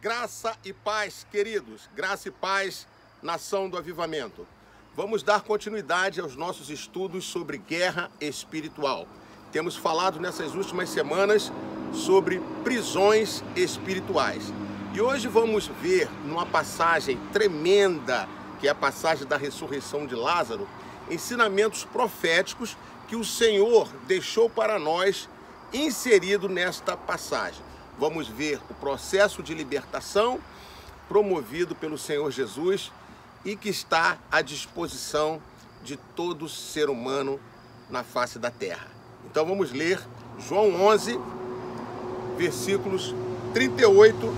Graça e paz, queridos, graça e paz, nação do avivamento. Vamos dar continuidade aos nossos estudos sobre guerra espiritual. Temos falado nessas últimas semanas sobre prisões espirituais. E hoje vamos ver numa passagem tremenda, que é a passagem da ressurreição de Lázaro, ensinamentos proféticos que o Senhor deixou para nós inserido nesta passagem. Vamos ver o processo de libertação promovido pelo Senhor Jesus e que está à disposição de todo ser humano na face da terra. Então vamos ler João 11, versículos 38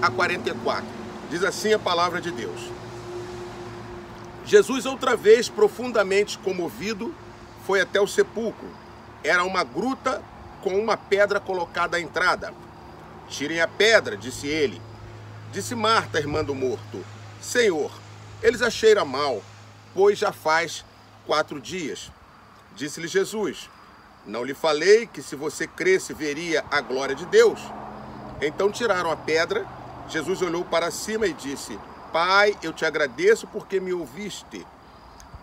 a 44. Diz assim a palavra de Deus. Jesus, outra vez, profundamente comovido, foi até o sepulcro. Era uma gruta com uma pedra colocada à entrada. Tirem a pedra, disse ele. Disse Marta, irmã do morto: Senhor, eles a cheiram mal, pois já faz 4 dias. Disse-lhe Jesus: não lhe falei que se você cresce veria a glória de Deus? Então tiraram a pedra. Jesus olhou para cima e disse: Pai, eu te agradeço porque me ouviste,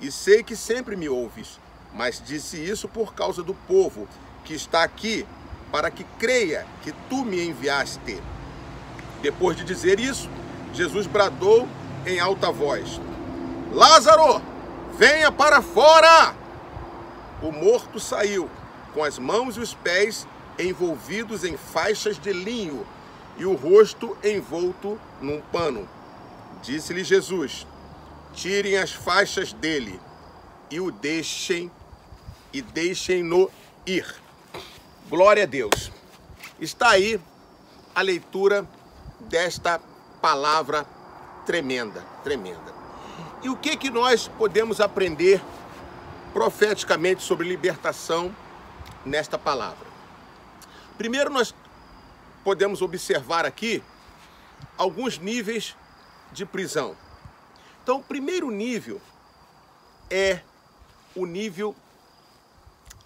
e sei que sempre me ouves, mas disse isso por causa do povo que está aqui, para que creia que tu me enviaste. Depois de dizer isso, Jesus bradou em alta voz: Lázaro, venha para fora! O morto saiu, com as mãos e os pés envolvidos em faixas de linho e o rosto envolto num pano. Disse-lhe Jesus: tirem as faixas dele e o deixem-no ir. Glória a Deus. Está aí a leitura desta palavra tremenda. E o que nós podemos aprender profeticamente sobre libertação nesta palavra? Primeiro, nós podemos observar aqui alguns níveis de prisão. Então, o primeiro nível é o nível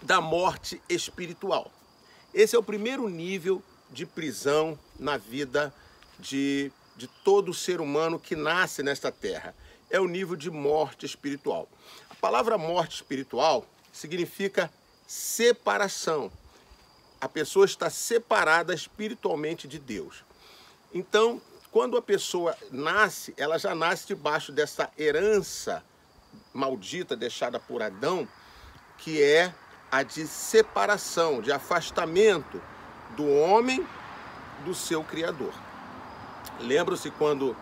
da morte espiritual. Esse é o primeiro nível de prisão na vida de todo ser humano que nasce nesta terra. É o nível de morte espiritual. A palavra morte espiritual significa separação. A pessoa está separada espiritualmente de Deus. Então, quando a pessoa nasce, ela já nasce debaixo dessa herança maldita deixada por Adão, que é a de separação, de afastamento do homem do seu Criador. Lembram-se quando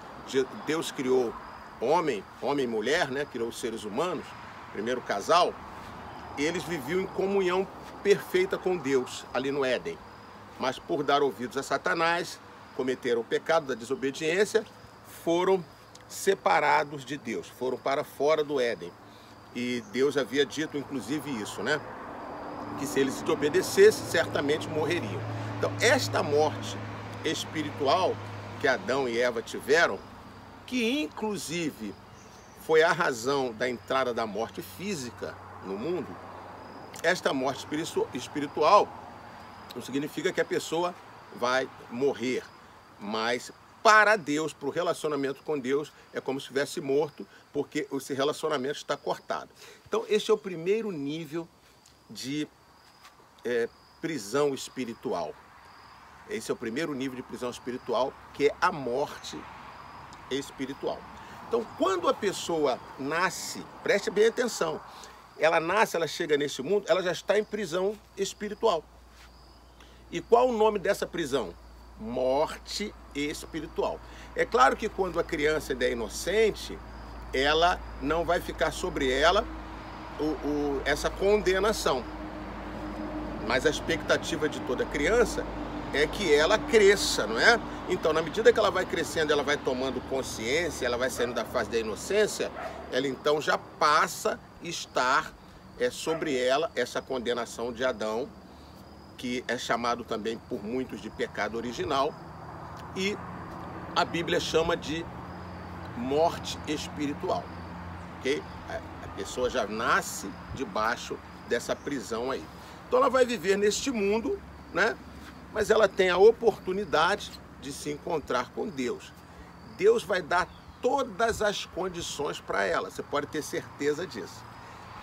Deus criou homem e mulher, né? Criou os seres humanos, primeiro casal, eles viviam em comunhão perfeita com Deus, ali no Éden. Mas por dar ouvidos a Satanás, cometeram o pecado da desobediência, foram separados de Deus, foram para fora do Éden. E Deus havia dito, inclusive, isso, né? Que se eles desobedecessem, certamente morreriam. Então, esta morte espiritual que Adão e Eva tiveram, que inclusive foi a razão da entrada da morte física no mundo, esta morte espiritual não significa que a pessoa vai morrer, mas para Deus, para o relacionamento com Deus, é como se estivesse morto, porque esse relacionamento está cortado. Então, este é o primeiro nível de prisão espiritual. Esse é o primeiro nível de prisão espiritual, que é a morte espiritual. Então, quando a pessoa nasce, preste bem atenção, ela nasce, ela chega nesse mundo, ela já está em prisão espiritual. E qual o nome dessa prisão? Morte espiritual. É claro que quando a criança ainda é inocente, ela não vai ficar sobre ela essa condenação. Mas a expectativa de toda criança é que ela cresça, não é? Então, na medida que ela vai crescendo, ela vai tomando consciência, ela vai saindo da fase da inocência, ela então já passa a estar sobre ela essa condenação de Adão, que é chamado também por muitos de pecado original, e a Bíblia chama de morte espiritual, ok? A pessoa já nasce debaixo dessa prisão aí. Então ela vai viver neste mundo, né? Mas ela tem a oportunidade de se encontrar com Deus. Deus vai dar todas as condições para ela, você pode ter certeza disso.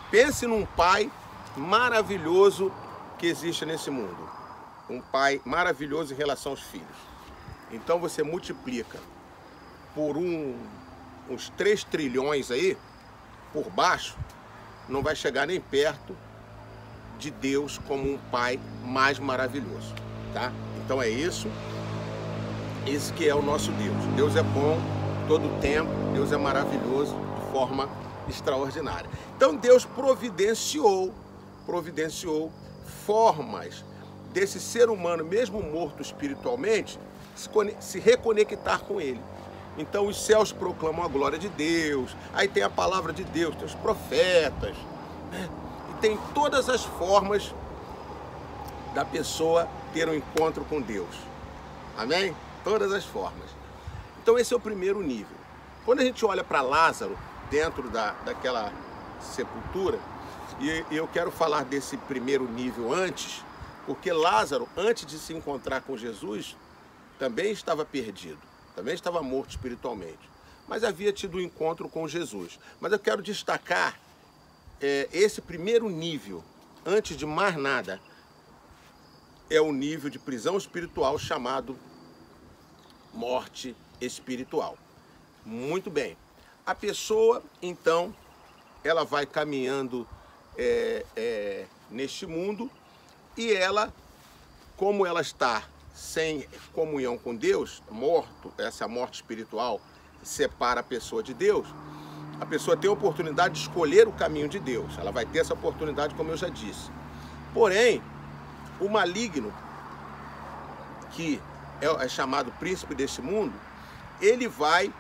Pense num pai maravilhoso que existe nesse mundo. Um pai maravilhoso em relação aos filhos. Então você multiplica por uns 3 trilhões aí, por baixo, não vai chegar nem perto de Deus como um pai mais maravilhoso, tá? Então é isso. Esse que é o nosso Deus. Deus é bom todo o tempo, Deus é maravilhoso de forma extraordinária. Então Deus providenciou formas desse ser humano, mesmo morto espiritualmente, se reconectar com ele. Então os céus proclamam a glória de Deus, aí tem a palavra de Deus, tem os profetas, né? E tem todas as formas da pessoa ter um encontro com Deus. Amém? Todas as formas. Então esse é o primeiro nível. Quando a gente olha para Lázaro dentro daquela sepultura, e eu quero falar desse primeiro nível antes, porque Lázaro, antes de se encontrar com Jesus, também estava perdido, também estava morto espiritualmente, mas havia tido um encontro com Jesus. Mas eu quero destacar esse primeiro nível, antes de mais nada, é o nível de prisão espiritual chamado morte espiritual. Muito bem. A pessoa, então, ela vai caminhando neste mundo e ela, como ela está sem comunhão com Deus, essa morte espiritual separa a pessoa de Deus, a pessoa tem a oportunidade de escolher o caminho de Deus. Ela vai ter essa oportunidade, como eu já disse. Porém, o maligno, que é chamado príncipe deste mundo, ele vai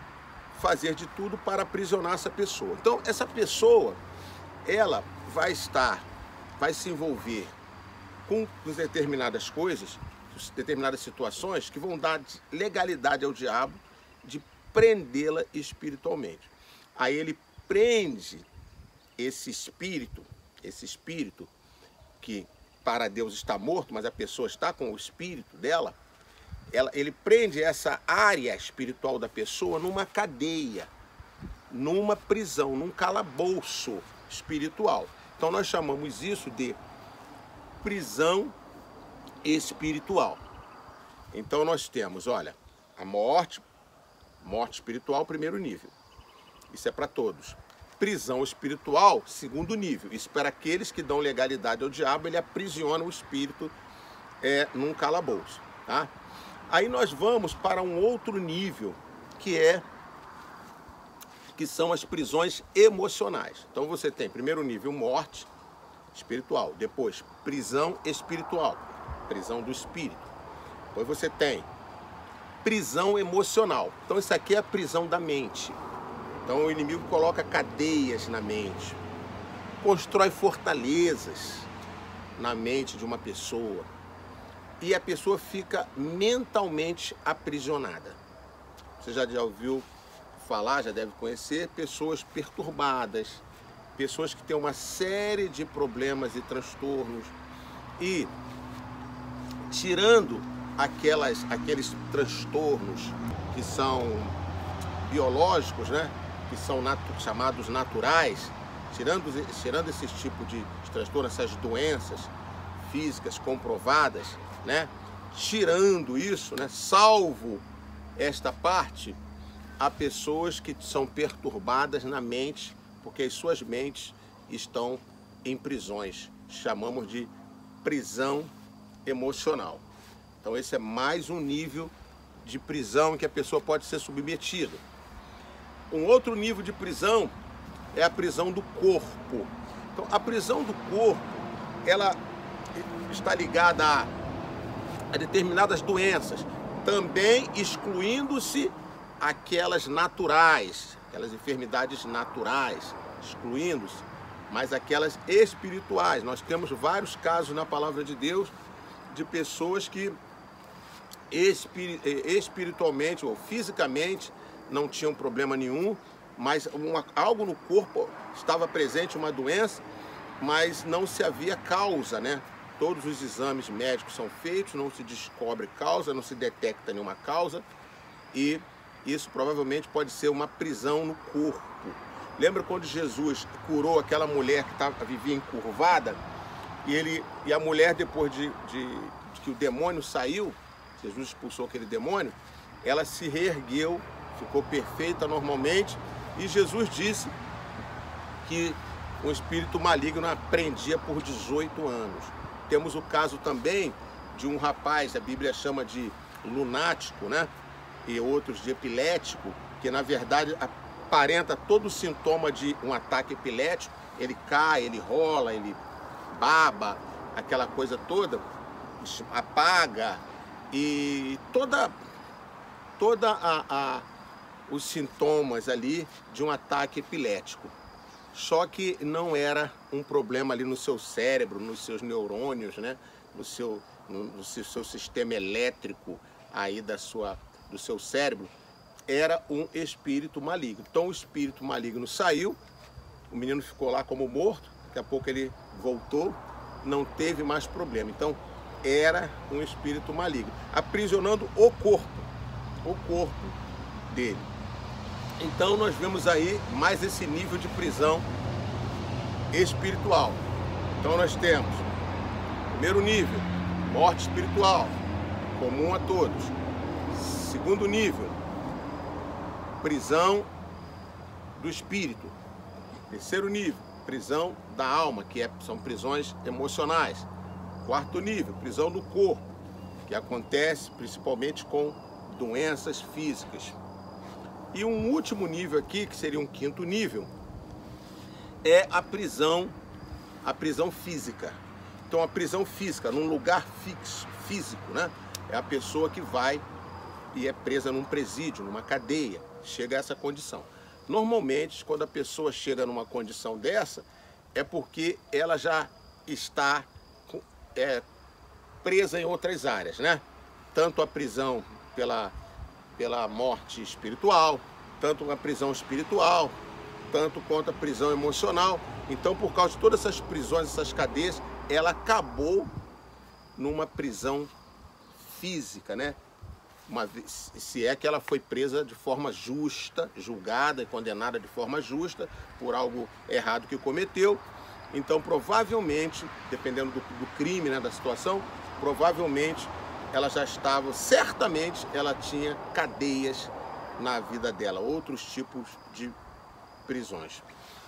fazer de tudo para aprisionar essa pessoa. Então, essa pessoa, ela vai se envolver com determinadas coisas, determinadas situações que vão dar legalidade ao diabo de prendê-la espiritualmente. Aí ele prende esse espírito que para Deus está morto, mas a pessoa está com o espírito dela, ele prende essa área espiritual da pessoa numa cadeia, numa prisão, num calabouço espiritual. Então nós chamamos isso de prisão espiritual. Então nós temos, olha, a morte espiritual, primeiro nível. Isso é para todos. Prisão espiritual, segundo nível. Isso para aqueles que dão legalidade ao diabo, ele aprisiona o espírito num calabouço, tá? Aí nós vamos para um outro nível, que são as prisões emocionais. Então você tem, primeiro nível, morte espiritual. Depois, prisão espiritual, prisão do espírito. Depois você tem prisão emocional. Então isso aqui é a prisão da mente. Então o inimigo coloca cadeias na mente, constrói fortalezas na mente de uma pessoa, e a pessoa fica mentalmente aprisionada. Você já ouviu falar, já deve conhecer, pessoas perturbadas, pessoas que têm uma série de problemas e transtornos, e tirando aqueles transtornos que são biológicos, né? Que são chamados naturais, tirando esses tipos de transtorno, essas doenças físicas comprovadas, né? Tirando isso, né? Salvo esta parte, há pessoas que são perturbadas na mente, porque as suas mentes estão em prisões. Chamamos de prisão emocional. Então esse é mais um nível de prisão em que a pessoa pode ser submetida. Um outro nível de prisão é a prisão do corpo. Então a prisão do corpo, ela está ligada a determinadas doenças, também excluindo-se aquelas naturais, aquelas enfermidades naturais, excluindo-se, mas aquelas espirituais. Nós temos vários casos na palavra de Deus de pessoas que espiritualmente ou fisicamente não tinham problema nenhum, mas algo no corpo estava presente, uma doença, mas não se havia causa, né, todos os exames médicos são feitos, não se descobre causa, não se detecta nenhuma causa, e isso provavelmente pode ser uma prisão no corpo. Lembra quando Jesus curou aquela mulher que vivia encurvada? E a mulher, depois de que o demônio saiu, Jesus expulsou aquele demônio, ela se reergueu, ficou perfeita normalmente, e Jesus disse que um espírito maligno a prendia por 18 anos. Temos o caso também de um rapaz, a Bíblia chama de lunático, né? E outros de epilético, que na verdade aparenta todo o sintoma de um ataque epilético. Ele cai, ele rola, ele baba, aquela coisa toda, apaga, e os sintomas ali de um ataque epilético. Só que não era um problema ali no seu cérebro, nos seus neurônios, né? no seu sistema elétrico aí do seu cérebro. Era um espírito maligno. Então o espírito maligno saiu, o menino ficou lá como morto, daqui a pouco ele voltou, não teve mais problema. Então era um espírito maligno, aprisionando o corpo dele. Então nós vemos aí mais esse nível de prisão espiritual. Então nós temos, primeiro nível, morte espiritual, comum a todos. Segundo nível, prisão do espírito. Terceiro nível, prisão da alma, que são prisões emocionais. Quarto nível, prisão do corpo, que acontece principalmente com doenças físicas. E um último nível aqui, que seria um quinto nível, é a prisão física. Então a prisão física, num lugar físico, né? É a pessoa que vai e é presa num presídio, numa cadeia, chega a essa condição. Normalmente, quando a pessoa chega numa condição dessa, é porque ela já está presa em outras áreas, né? Tanto a prisão pela morte espiritual, tanto a prisão espiritual, tanto quanto a prisão emocional. Então, por causa de todas essas prisões, essas cadeias, ela acabou numa prisão física, né? Se é que ela foi presa de forma justa, julgada e condenada de forma justa por algo errado que cometeu. Então, provavelmente, dependendo do crime, né, da situação, provavelmente ela já estava, certamente ela tinha cadeias na vida dela, outros tipos de prisões.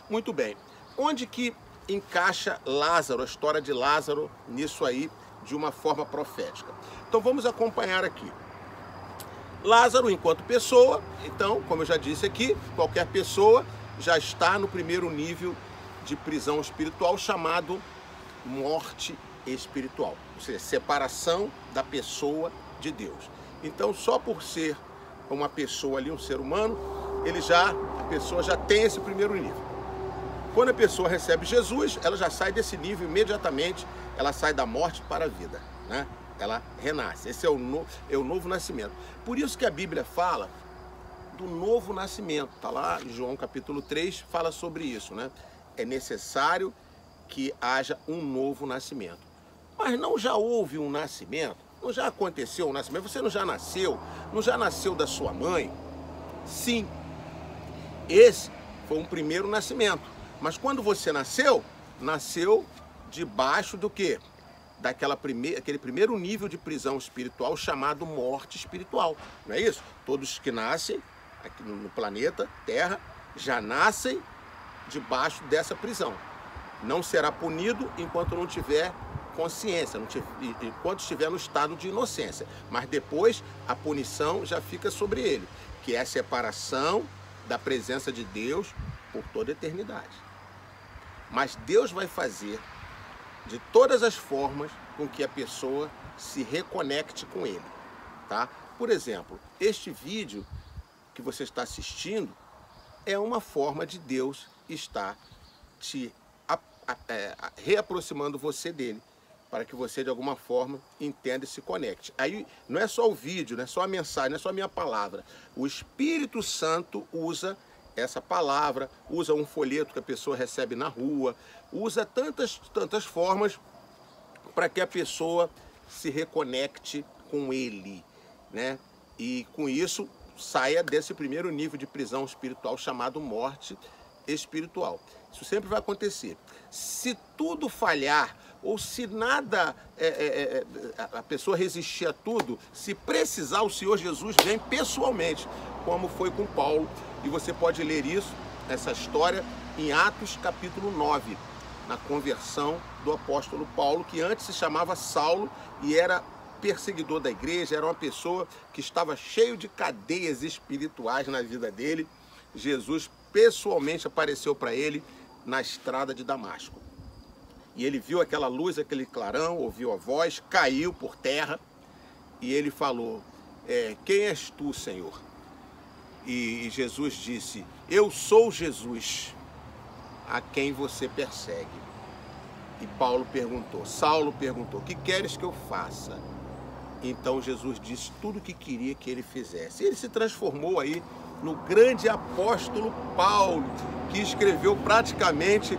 Muito bem, onde que encaixa Lázaro, a história de Lázaro nisso aí, de uma forma profética? Então vamos acompanhar aqui. Lázaro, enquanto pessoa, então, como eu já disse aqui, qualquer pessoa já está no primeiro nível de prisão espiritual, chamado morte espiritual, ou seja, separação da pessoa de Deus. Então, só por ser uma pessoa ali, um ser humano, a pessoa já tem esse primeiro nível. Quando a pessoa recebe Jesus, ela já sai desse nível imediatamente, ela sai da morte para a vida, né? Ela renasce. Esse é o novo nascimento. Por isso que a Bíblia fala do novo nascimento. Está lá em João capítulo 3, fala sobre isso, né? É necessário que haja um novo nascimento. Mas não já houve um nascimento? Não já aconteceu um nascimento? Você não já nasceu? Não já nasceu da sua mãe? Sim. Esse foi um primeiro nascimento. Mas quando você nasceu debaixo do quê? Aquele primeiro nível de prisão espiritual chamado morte espiritual. Não é isso? Todos que nascem aqui no planeta Terra já nascem debaixo dessa prisão. Não será punido enquanto não tiver consciência, enquanto estiver no estado de inocência. Mas depois a punição já fica sobre ele, que é a separação da presença de Deus por toda a eternidade. Mas Deus vai fazer de todas as formas com que a pessoa se reconecte com ele, tá? Por exemplo, este vídeo que você está assistindo é uma forma de Deus estar te reaproximando você dele, para que você de alguma forma entenda e se conecte. Aí não é só o vídeo, não é só a mensagem, não é só a minha palavra. O Espírito Santo usa essa palavra, usa um folheto que a pessoa recebe na rua, usa tantas formas para que a pessoa se reconecte com ele, né? E com isso saia desse primeiro nível de prisão espiritual chamado morte espiritual. Isso sempre vai acontecer. Se tudo falhar, ou se nada, a pessoa resistir a tudo, se precisar, o Senhor Jesus vem pessoalmente, como foi com Paulo. E você pode ler isso, essa história, em Atos capítulo 9, na conversão do apóstolo Paulo, que antes se chamava Saulo e era perseguidor da igreja, era uma pessoa que estava cheio de cadeias espirituais na vida dele. Jesus pessoalmente apareceu para ele na estrada de Damasco. E ele viu aquela luz, aquele clarão, ouviu a voz, caiu por terra e ele falou, quem és tu, Senhor? E Jesus disse, eu sou Jesus, a quem você persegue. E Saulo perguntou, o que queres que eu faça? Então Jesus disse tudo o que queria que ele fizesse. Ele se transformou aí no grande apóstolo Paulo, que escreveu praticamente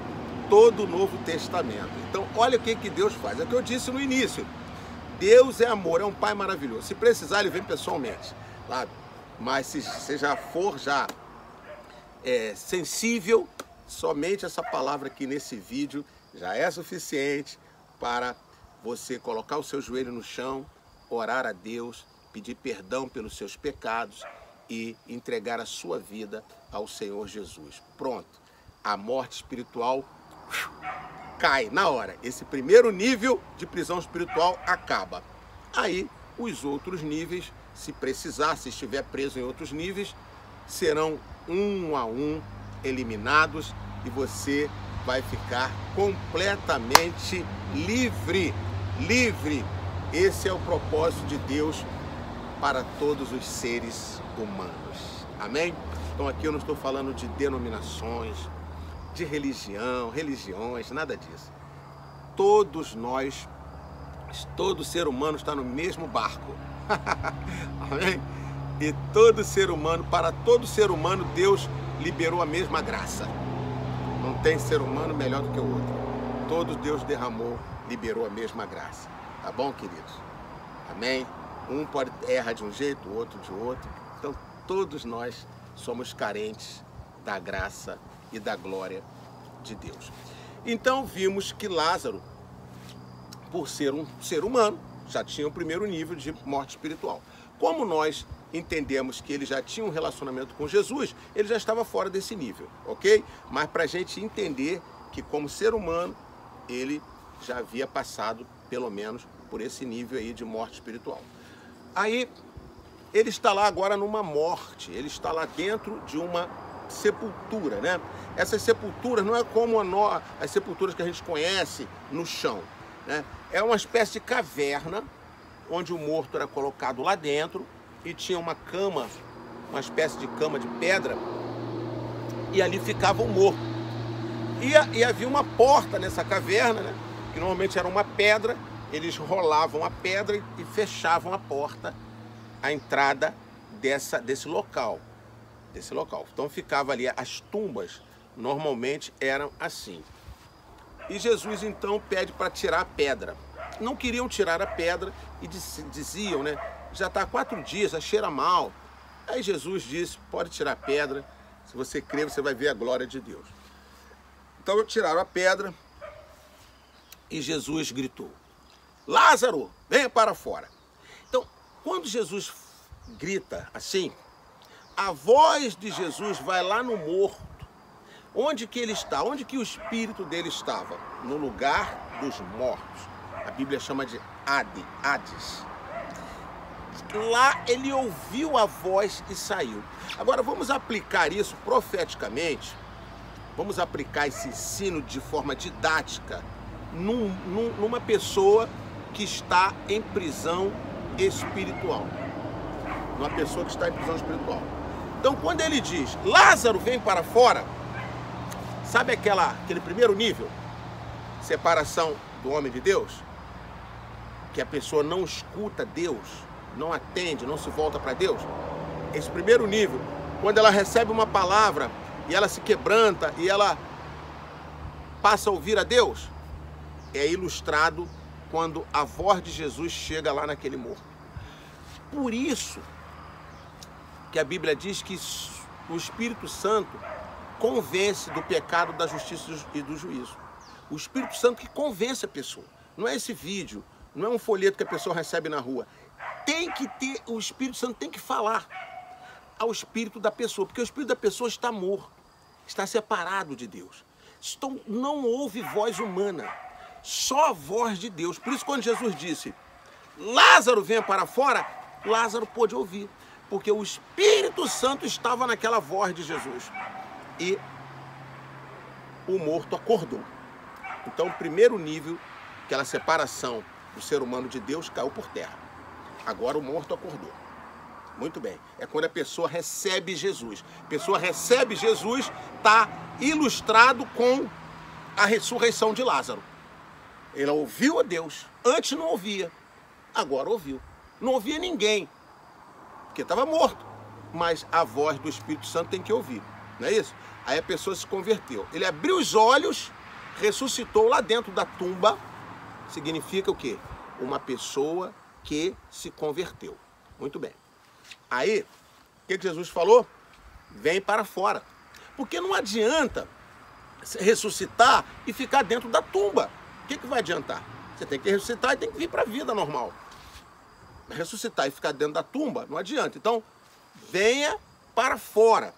todo o Novo Testamento. Então, olha o que Deus faz. É o que eu disse no início. Deus é amor, é um Pai maravilhoso. Se precisar, Ele vem pessoalmente, sabe? Mas se você já for sensível, somente essa palavra aqui nesse vídeo já é suficiente para você colocar o seu joelho no chão, orar a Deus, pedir perdão pelos seus pecados e entregar a sua vida ao Senhor Jesus. Pronto, a morte espiritual cai na hora. Esse primeiro nível de prisão espiritual acaba. Aí, os outros níveis, se precisar, se estiver preso em outros níveis, serão um a um eliminados e você vai ficar completamente livre. Livre. Esse é o propósito de Deus para todos os seres humanos. Amém? Então aqui eu não estou falando de denominações, de religiões, nada disso. Todos nós, todo ser humano está no mesmo barco. Amém? E todo ser humano, para todo ser humano, Deus liberou a mesma graça. Não tem ser humano melhor do que o outro. Todos Deus derramou, liberou a mesma graça. Tá bom, queridos? Amém? Um pode errar de um jeito, o outro de outro. Então, todos nós somos carentes da graça e da glória de Deus. Então, vimos que Lázaro, por ser um ser humano, já tinha o primeiro nível de morte espiritual. Como nós entendemos que ele já tinha um relacionamento com Jesus, ele já estava fora desse nível, ok? Mas para a gente entender que como ser humano, ele já havia passado, pelo menos, por esse nível aí de morte espiritual. Aí, ele está lá agora numa morte, ele está lá dentro de uma sepultura, né? Essas sepulturas não é como as sepulturas que a gente conhece no chão, né? É uma espécie de caverna, onde o morto era colocado lá dentro e tinha uma cama, uma espécie de cama de pedra, e ali ficava o morto. E havia uma porta nessa caverna, né? Que normalmente era uma pedra, eles rolavam a pedra e fechavam a porta, a entrada desse local. Então ficava ali, as tumbas normalmente eram assim. E Jesus então pede para tirar a pedra. Não queriam tirar a pedra e diziam, né? Já está há 4 dias, já cheira mal. Aí Jesus disse, pode tirar a pedra, se você crer você vai ver a glória de Deus. Então tiraram a pedra e Jesus gritou, Lázaro, venha para fora. Então, quando Jesus grita assim, a voz de Jesus vai lá no morto. Onde que ele está? Onde que o espírito dele estava? No lugar dos mortos. A Bíblia chama de Hades. Lá ele ouviu a voz e saiu. Agora vamos aplicar isso profeticamente. Vamos aplicar esse ensino de forma didática numa pessoa que está em prisão espiritual. Uma pessoa que está em prisão espiritual. Então quando ele diz, Lázaro, vem para fora, sabe aquele primeiro nível? Separação do homem de Deus? Que a pessoa não escuta Deus, não atende, não se volta para Deus. Esse primeiro nível, quando ela recebe uma palavra e ela se quebranta e ela passa a ouvir a Deus, é ilustrado quando a voz de Jesus chega lá naquele morro. Por isso que a Bíblia diz que o Espírito Santo convence do pecado, da justiça e do juízo. O Espírito Santo que convence a pessoa. Não é esse vídeo, não é um folheto que a pessoa recebe na rua. Tem que ter, o Espírito Santo tem que falar ao espírito da pessoa, porque o espírito da pessoa está morto, está separado de Deus. Então não houve voz humana, só a voz de Deus. Por isso quando Jesus disse, Lázaro venha para fora, Lázaro pôde ouvir, porque o Espírito Santo estava naquela voz de Jesus. E o morto acordou. Então o primeiro nível, aquela separação do ser humano de Deus, caiu por terra. Agora o morto acordou. Muito bem. É quando a pessoa recebe Jesus. A pessoa recebe Jesus, está ilustrado com a ressurreição de Lázaro. Ele ouviu a Deus. Antes não ouvia. Agora ouviu. Não ouvia ninguém, porque estava morto. Mas a voz do Espírito Santo tem que ouvir. Não é isso? Aí a pessoa se converteu. Ele abriu os olhos, ressuscitou lá dentro da tumba. Significa o quê? Uma pessoa que se converteu. Muito bem. Aí, o que Jesus falou? Vem para fora. Porque não adianta ressuscitar e ficar dentro da tumba. O que vai adiantar? Você tem que ressuscitar e tem que vir para a vida normal. Ressuscitar e ficar dentro da tumba não adianta. Então, venha para fora.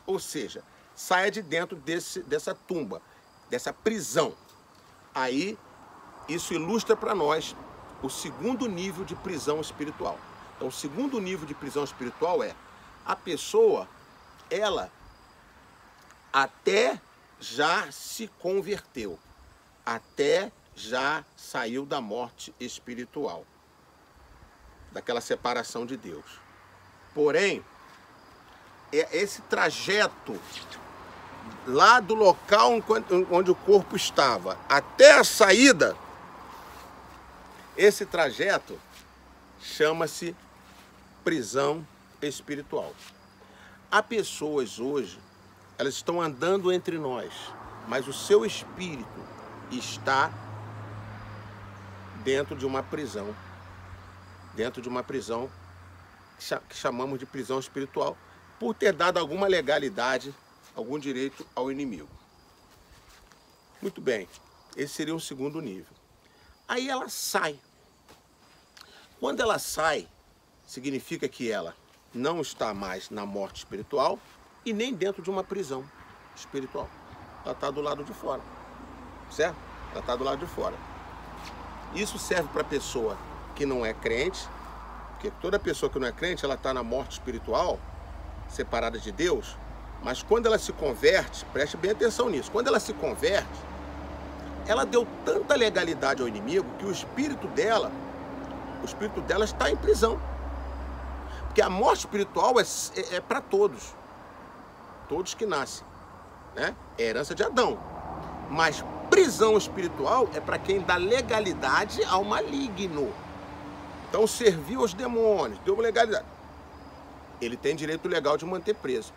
Ou seja, saia de dentro dessa tumba, dessa prisão. Aí, isso ilustra para nós o segundo nível de prisão espiritual. Então, o segundo nível de prisão espiritual é a pessoa, ela até já se converteu, até já saiu da morte espiritual, daquela separação de Deus. Porém, esse trajeto lá do local onde o corpo estava até a saída, esse trajeto chama-se prisão espiritual. Há pessoas hoje, elas estão andando entre nós, mas o seu espírito está dentro de uma prisão. Dentro de uma prisão que chamamos de prisão espiritual, por ter dado alguma legalidade, algum direito ao inimigo. Muito bem, esse seria um segundo nível. Aí ela sai. Quando ela sai, significa que ela não está mais na morte espiritual e nem dentro de uma prisão espiritual. Ela está do lado de fora, certo? Ela está do lado de fora. Isso serve para a pessoa que não é crente, porque toda pessoa que não é crente, ela está na morte espiritual, separada de Deus, mas quando ela se converte, preste bem atenção nisso, quando ela se converte, ela deu tanta legalidade ao inimigo que o espírito dela está em prisão. Porque a morte espiritual é para todos que nascem, né? É herança de Adão. Mas prisão espiritual é para quem dá legalidade ao maligno. Então serviu aos demônios, deu legalidade. Ele tem direito legal de manter preso.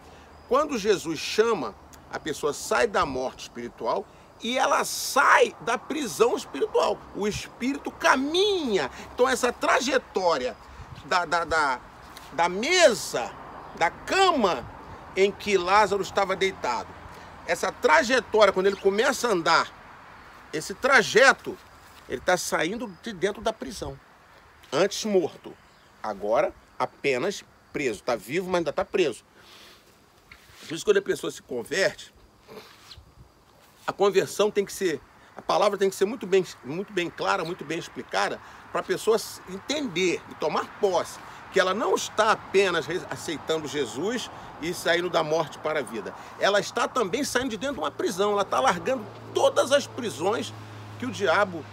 Quando Jesus chama, a pessoa sai da morte espiritual e ela sai da prisão espiritual. O espírito caminha. Então essa trajetória da mesa, da cama em que Lázaro estava deitado, essa trajetória, quando ele começa a andar, esse trajeto, ele está saindo de dentro da prisão. Antes morto, agora apenas preso. Está vivo, mas ainda está preso. Por isso, quando a pessoa se converte, a conversão tem que ser, a palavra tem que ser muito bem clara, muito bem explicada, para a pessoa entender e tomar posse que ela não está apenas aceitando Jesus e saindo da morte para a vida. Ela está também saindo de dentro de uma prisão. Ela está largando todas as prisões que o diabo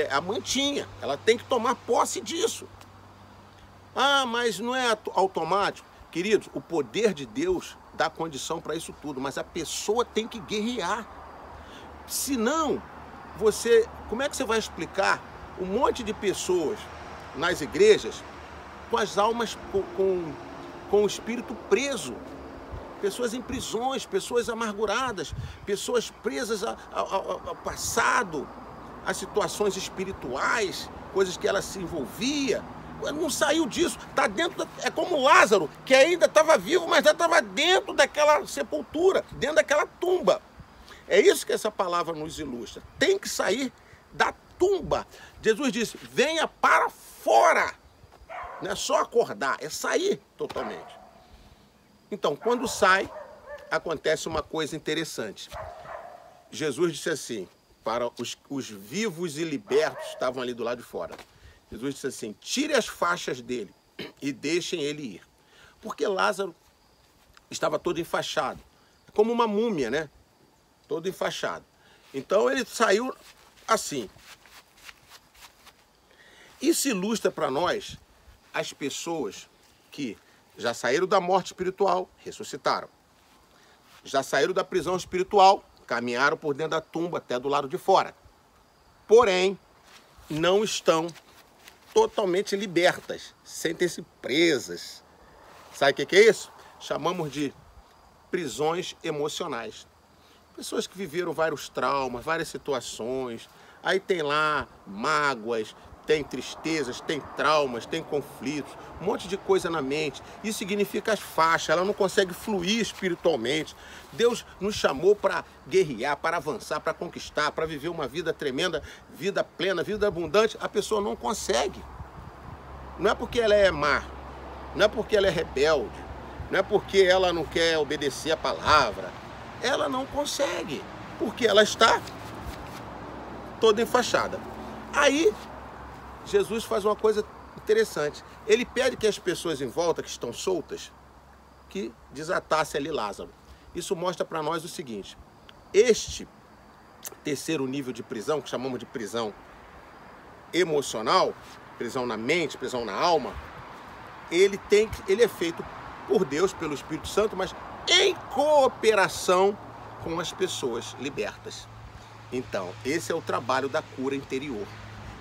a mantinha. Ela tem que tomar posse disso. Ah, mas não é automático. Queridos, o poder de Deus dá condição para isso tudo, mas a pessoa tem que guerrear. Senão, como é que você vai explicar um monte de pessoas nas igrejas com as almas, com o espírito preso? Pessoas em prisões, pessoas amarguradas, pessoas presas ao passado, a situações espirituais, coisas que ela se envolvia. Não saiu disso, está dentro, é como Lázaro, que ainda estava vivo, mas já estava dentro daquela sepultura, dentro daquela tumba. É isso que essa palavra nos ilustra. Tem que sair da tumba. Jesus disse, venha para fora. Não é só acordar, é sair totalmente. Então, quando sai, acontece uma coisa interessante. Jesus disse assim, para os vivos e libertos que estavam ali do lado de fora. Jesus disse assim, tire as faixas dele e deixem ele ir. Porque Lázaro estava todo enfaixado, como uma múmia, né? Todo enfaixado. Então ele saiu assim. Isso ilustra para nós as pessoas que já saíram da morte espiritual, ressuscitaram. Já saíram da prisão espiritual, caminharam por dentro da tumba até do lado de fora. Porém, não estão totalmente libertas, sentem-se presas. Sabe o que é isso? Chamamos de prisões emocionais. Pessoas que viveram vários traumas, várias situações, aí tem lá mágoas, tem tristezas, tem traumas, tem conflitos, um monte de coisa na mente. Isso significa as faixas, ela não consegue fluir espiritualmente. Deus nos chamou para guerrear, para avançar, para conquistar, para viver uma vida tremenda, vida plena, vida abundante. A pessoa não consegue. Não é porque ela é má, não é porque ela é rebelde, não é porque ela não quer obedecer a palavra. Ela não consegue, porque ela está toda enfaixada. Aí, Jesus faz uma coisa interessante. Ele pede que as pessoas em volta, que estão soltas, que desatassem ali Lázaro. Isso mostra para nós o seguinte. Este terceiro nível de prisão, que chamamos de prisão emocional, prisão na mente, prisão na alma, ele é feito por Deus, pelo Espírito Santo, mas em cooperação com as pessoas libertas. Então, esse é o trabalho da cura interior.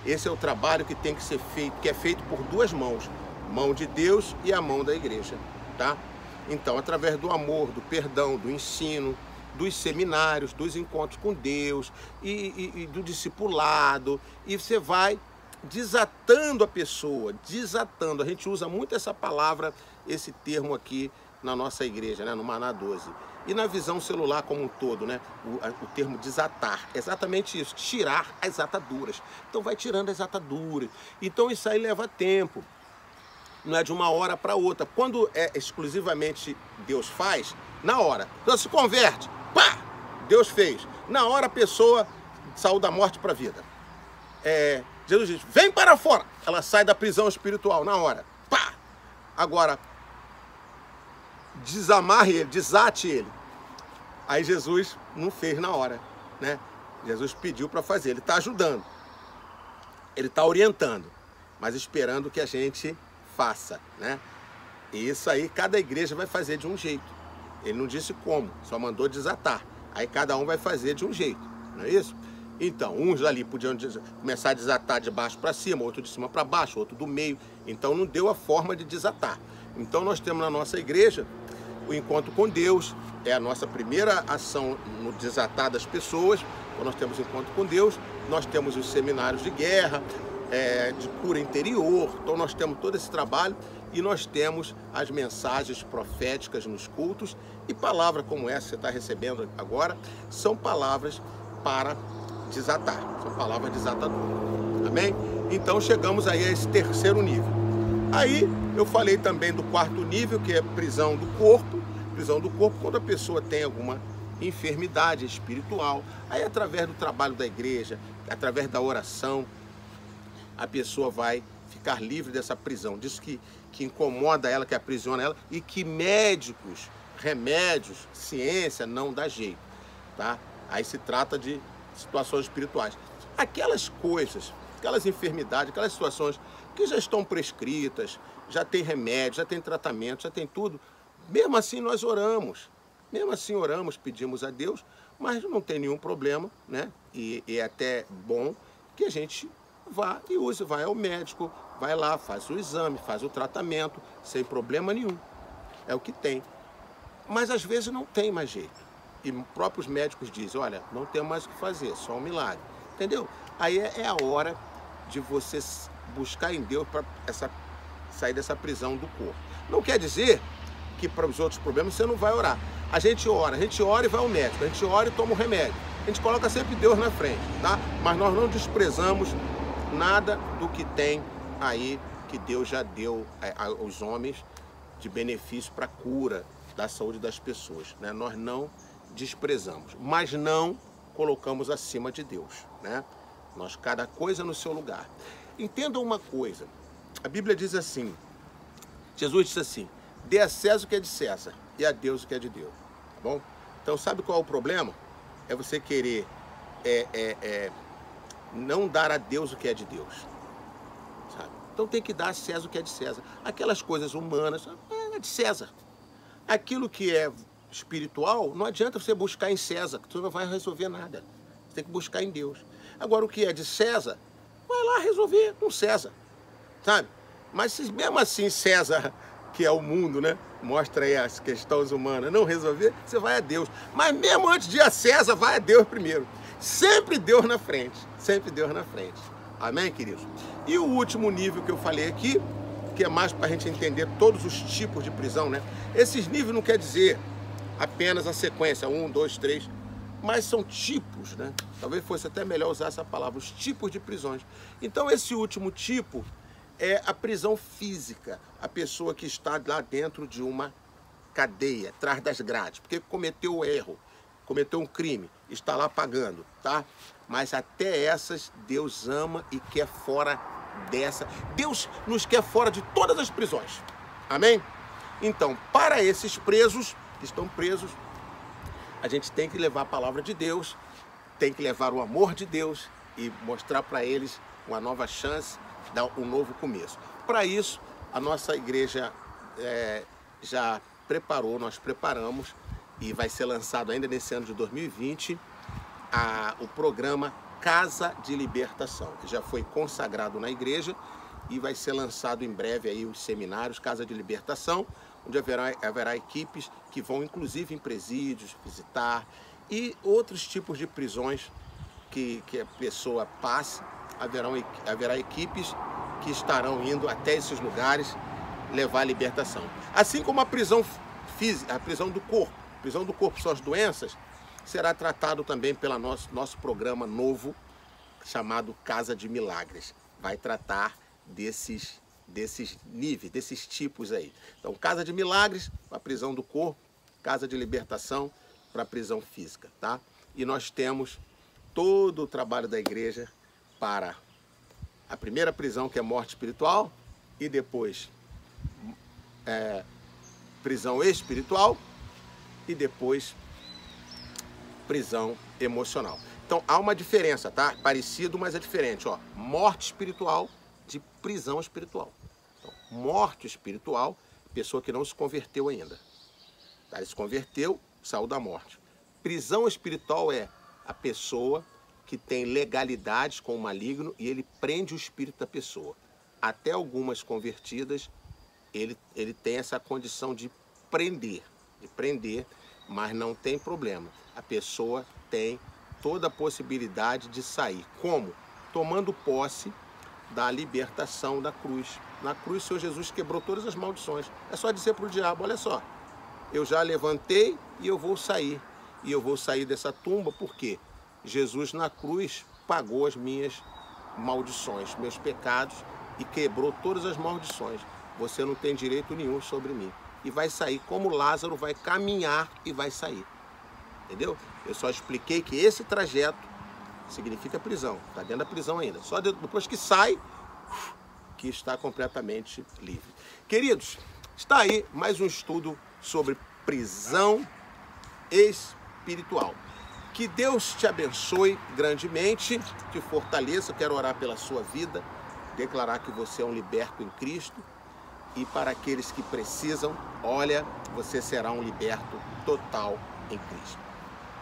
Esse é o trabalho que tem que ser feito, que é feito por duas mãos, mão de Deus e a mão da igreja, tá? Então, através do amor, do perdão, do ensino, dos seminários, dos encontros com Deus e do discipulado, e você vai desatando a pessoa, desatando. A gente usa muito essa palavra, esse termo aqui na nossa igreja, né, no Maná 12. E na visão celular como um todo, né? O termo desatar, exatamente isso, tirar as ataduras. Então vai tirando as ataduras. Então isso aí leva tempo, não é de uma hora para outra. Quando é exclusivamente Deus faz, na hora. Então se converte, pá, Deus fez. Na hora a pessoa saiu da morte para a vida. Jesus diz, vem para fora. Ela sai da prisão espiritual, na hora. Pá! Agora, desamarre ele, desate ele. Aí Jesus não fez na hora, né? Jesus pediu para fazer, ele está ajudando, ele está orientando, mas esperando que a gente faça, né? E isso aí cada igreja vai fazer de um jeito. Ele não disse como, só mandou desatar. Aí cada um vai fazer de um jeito, não é isso? Então, uns ali podiam começar a desatar de baixo para cima, outro de cima para baixo, outro do meio. Então não deu a forma de desatar. Então nós temos na nossa igreja o encontro com Deus, é a nossa primeira ação no desatar das pessoas. Quando nós temos encontro com Deus, nós temos os seminários de guerra, de cura interior. Então nós temos todo esse trabalho e nós temos as mensagens proféticas nos cultos. E palavras como essa que você está recebendo agora, são palavras para desatar, são palavras desatadoras. Amém? Então chegamos aí a esse terceiro nível. Aí eu falei também do quarto nível, que é prisão do corpo. Prisão do corpo quando a pessoa tem alguma enfermidade espiritual. Aí através do trabalho da igreja, através da oração, a pessoa vai ficar livre dessa prisão. Diz que incomoda ela, que aprisiona ela, e que médicos, remédios, ciência não dá jeito, tá? Aí se trata de situações espirituais. Aquelas coisas, aquelas enfermidades, aquelas situações que já estão prescritas, já tem remédio, já tem tratamento, já tem tudo. Mesmo assim nós oramos, pedimos a Deus, mas não tem nenhum problema, né? E é até bom que a gente vá e use, vai ao médico, vai lá, faz o exame, faz o tratamento, sem problema nenhum. É o que tem. Mas às vezes não tem mais jeito. E próprios médicos dizem, olha, não tem mais o que fazer, só um milagre. Entendeu? aí é a hora de você buscar em Deus para sair dessa prisão do corpo. Não quer dizer que para os outros problemas você não vai orar. A gente ora e vai ao médico, a gente ora e toma um remédio. A gente coloca sempre Deus na frente, tá? Mas nós não desprezamos nada do que tem aí, que Deus já deu aos homens de benefício para a cura da saúde das pessoas, né? Nós não desprezamos, mas não colocamos acima de Deus, né? Nós, cada coisa no seu lugar. Entendam uma coisa, a Bíblia diz assim, Jesus disse assim, dê a César o que é de César e a Deus o que é de Deus, tá bom? Então sabe qual é o problema? É você querer não dar a Deus o que é de Deus, sabe? Então tem que dar a César o que é de César. Aquelas coisas humanas, é de César. Aquilo que é espiritual, não adianta você buscar em César, que tu não vai resolver nada. Você tem que buscar em Deus. Agora, o que é de César, vai lá resolver com César, sabe? Mas se mesmo assim César, que é o mundo, né, mostra aí as questões humanas, não resolver, você vai a Deus. Mas mesmo antes de ir a César, vai a Deus primeiro. Sempre Deus na frente, sempre Deus na frente. Amém, queridos? E o último nível que eu falei aqui, que é mais para a gente entender todos os tipos de prisão, né? Esses níveis não quer dizer apenas a sequência, 1, 2, 3, mas são tipos, né? Talvez fosse até melhor usar essa palavra, os tipos de prisões. Então esse último tipo é a prisão física, a pessoa que está lá dentro de uma cadeia, atrás das grades, porque cometeu o erro, cometeu um crime, está lá pagando, tá? Mas até essas Deus ama e quer fora dessa. Deus nos quer fora de todas as prisões, amém? Então, para esses presos, que estão presos, a gente tem que levar a palavra de Deus, tem que levar o amor de Deus e mostrar para eles uma nova chance, dar um novo começo. Para isso, a nossa igreja já preparou, nós preparamos, e vai ser lançado ainda nesse ano de 2020, o programa Casa de Libertação. Já foi consagrado na igreja e vai ser lançado em breve aí os seminários Casa de Libertação, onde haverá equipes que vão inclusive em presídios visitar e outros tipos de prisões que a pessoa passe. Haverá equipes que estarão indo até esses lugares levar a libertação. Assim como a prisão física, a prisão do corpo. A prisão do corpo são as doenças, será tratado também pelo nosso programa novo, chamado Casa de Milagres. Vai tratar desses níveis, desses tipos aí. Então, Casa de Milagres para a prisão do corpo, Casa de Libertação para a prisão física, tá? E nós temos todo o trabalho da igreja para a primeira prisão, que é morte espiritual, e depois prisão espiritual, e depois prisão emocional. Então há uma diferença, tá? Parecido, mas é diferente, ó. Morte espiritual de prisão espiritual. Então, morte espiritual, pessoa que não se converteu ainda. Tá? Ele se converteu, saiu da morte. Prisão espiritual é a pessoa que tem legalidades com o maligno e ele prende o espírito da pessoa. Até algumas convertidas, ele tem essa condição de prender, mas não tem problema. A pessoa tem toda a possibilidade de sair. Como? Tomando posse da libertação da cruz. Na cruz, o Senhor Jesus quebrou todas as maldições. É só dizer para o diabo, olha só, eu já levantei e eu vou sair. E eu vou sair dessa tumba porque Jesus na cruz pagou as minhas maldições, meus pecados, e quebrou todas as maldições. Você não tem direito nenhum sobre mim. E vai sair como Lázaro vai caminhar e vai sair. Entendeu? Eu só expliquei que esse trajeto significa prisão. Está dentro da prisão ainda. Só depois que sai, que está completamente livre. Queridos, está aí mais um estudo sobre prisão espiritual. Que Deus te abençoe grandemente, te fortaleça. Eu quero orar pela sua vida, declarar que você é um liberto em Cristo. E para aqueles que precisam, olha, você será um liberto total em Cristo.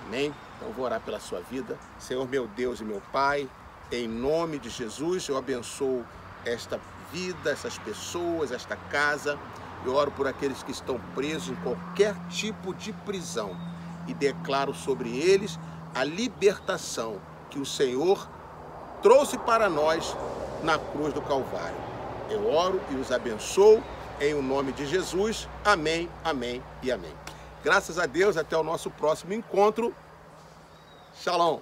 Amém? Então vou orar pela sua vida. Senhor meu Deus e meu Pai, em nome de Jesus, eu abençoo esta vida, essas pessoas, esta casa. Eu oro por aqueles que estão presos em qualquer tipo de prisão e declaro sobre eles a libertação que o Senhor trouxe para nós na cruz do Calvário. Eu oro e os abençoo em o nome de Jesus. Amém, amém e amém. Graças a Deus, até o nosso próximo encontro. Shalom.